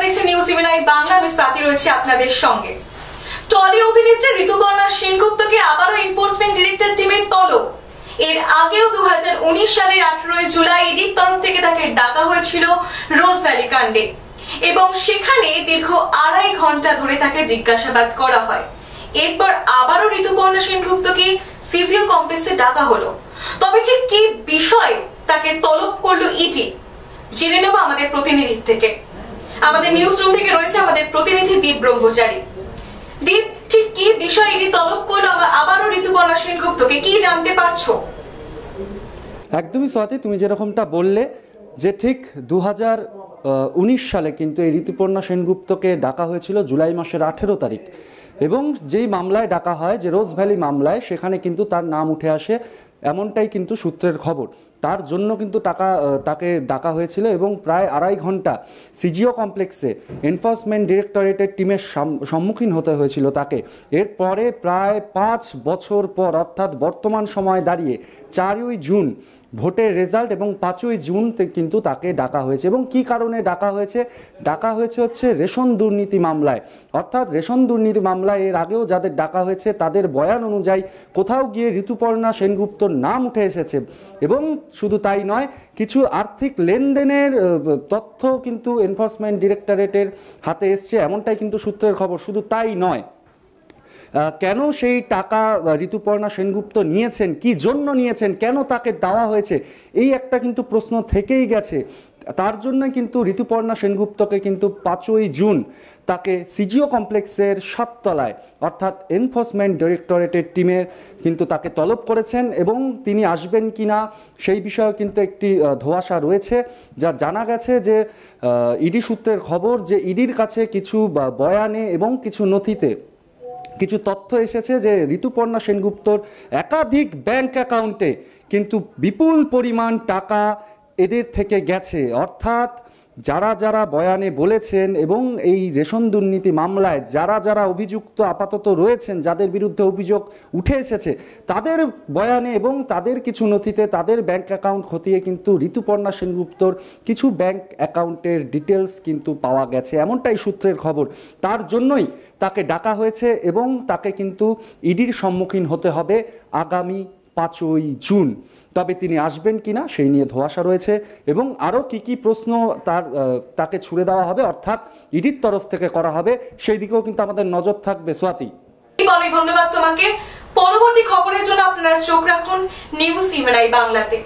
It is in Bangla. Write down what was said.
দেখছেন নিউজ ইভেনাই বাংলা। আমি সাথী রয়েছে আপনাদের সঙ্গে। টলি অভিনেত্রী ঋতুপর্ণা সেনগুপ্তকে আবারও এনফোর্সমেন্ট ডিরেক্টর টিমের তলব। এর আগেও 2019 সালের 18 জুলাই ইডির তরফ থেকে তাকে ডাকা হয়েছিল রোজ ভ্যালি কাণ্ডে এবং সেখানে দীর্ঘ 2.5 ঘন্টা ধরে তাকে জিজ্ঞাসাবাদ করা হয়। এরপর আবারও ঋতুপর্ণা সেনগুপ্তকে সিজিও কমপ্লেক্সে ডাকা হলো। তবে ঠিক কি বিষয়ে তাকে তলব করলো ইডি জেনে নেব আমাদের প্রতিনিধির থেকে। আমাদের নিউজ রুম থেকে রয়েছে আমাদের প্রতিনিধি দীপ ব্রহ্মচারী। দীপ, ঠিক কি বিষয়ে ইডি তলব করলো আবারও ঋতুপর্ণা সেনগুপ্তকে, কি জানতে পারছো? একদমই স্বাতী, তুমি যেরকমটা বললে যে ঠিক 2019 সালে কিন্তু এই ঋতুপর্ণা সেনগুপ্তকে ডাকা হয়েছিল জুলাই মাসের 18 তারিখ এবং যেই মামলায় ডাকা হয়, যে রোজ ভ্যালি মামলায়, সেখানে কিন্তু তার নাম উঠে আসে, এমনটাই কিন্তু সূত্রের খবর। তার জন্য কিন্তু তাকে ডাকা হয়েছিল এবং প্রায় 2.5 ঘন্টা সিজিও কমপ্লেক্সে এনফোর্সমেন্ট ডিরেক্টরেটের টিমের সম্মুখীন হতে হয়েছিল তাকে। এরপরে প্রায় 5 বছর পর, অর্থাৎ বর্তমান সময় দাঁড়িয়ে 4ই জুন ভোটের রেজাল্ট এবং 5ই জুন কিন্তু তাকে ডাকা হয়েছে। এবং কি কারণে ডাকা হয়েছে হচ্ছে রেশন দুর্নীতি মামলায়। অর্থাৎ রেশন দুর্নীতি মামলায় এর আগেও যাদের ডাকা হয়েছে তাদের বয়ান অনুযায়ী কোথাও গিয়ে ঋতুপর্ণা সেনগুপ্তর নাম উঠে এসেছে এবং শুধু তাই নয়, কিছু আর্থিক লেনদেনের তথ্য কিন্তু এনফোর্সমেন্ট ডিরেক্টরেটের হাতে এসছে, এমনটাই কিন্তু সূত্রের খবর। শুধু তাই নয়, কেন সেই টাকা ঋতুপর্ণা সেনগুপ্ত নিয়েছেন, কি জন্য নিয়েছেন, কেন তাকে দেওয়া হয়েছে, এই একটা কিন্তু প্রশ্ন থেকেই গেছে। তার জন্য কিন্তু ঋতুপর্ণা সেনগুপ্তকে কিন্তু 5ই জুন তাকে সিজিও কমপ্লেক্সের 7 তলায় অর্থাৎ এনফোর্সমেন্ট ডিরেক্টরেটের টিমের কিন্তু তাকে তলব করেছেন এবং তিনি আসবেন কিনা সেই বিষয়ে কিন্তু একটি ধোঁয়াশা রয়েছে। যা জানা গেছে যে ইডি সূত্রের খবর যে ইডির কাছে কিছু বয়ানে এবং কিছু নথিতে কিছু তথ্য এসেছে যে ঋতুপর্ণা সেনগুপ্তর একাধিক ব্যাংক অ্যাকাউন্টে কিন্তু বিপুল পরিমাণ টাকা এদের থেকে গেছে। অর্থাৎ যারা বয়ানে বলেছেন এবং এই রেশন দুর্নীতি মামলায় যারা অভিযুক্ত আপাতত রয়েছেন, যাদের বিরুদ্ধে অভিযোগ উঠে এসেছে, তাদের বয়ানে এবং তাদের কিছু নথিতে তাদের ব্যাংক অ্যাকাউন্ট খতিয়ে কিন্তু ঋতুপর্ণা সেনগুপ্তর কিছু ব্যাংক অ্যাকাউন্টের ডিটেলস কিন্তু পাওয়া গেছে, এমনটাই সূত্রের খবর। তার জন্যই তাকে ডাকা হয়েছে এবং তাকে কিন্তু ইডির সম্মুখীন হতে হবে আগামী 5ই জুন। তবে তিনি আসবেন কিনা সেই নিয়ে ধোঁয়াশা রয়েছে এবং আরও কি প্রশ্ন তাকে ছুড়ে দেওয়া হবে, অর্থাৎ ইডির তরফ থেকে করা হবে, সেই দিকেও কিন্তু আমাদের নজর থাকবে। স্বাতী, অনেক ধন্যবাদ তোমাকে। পরবর্তী খবরের জন্য আপনারা চোখ রাখুন নিউজ ইভেনাই বাংলাতে।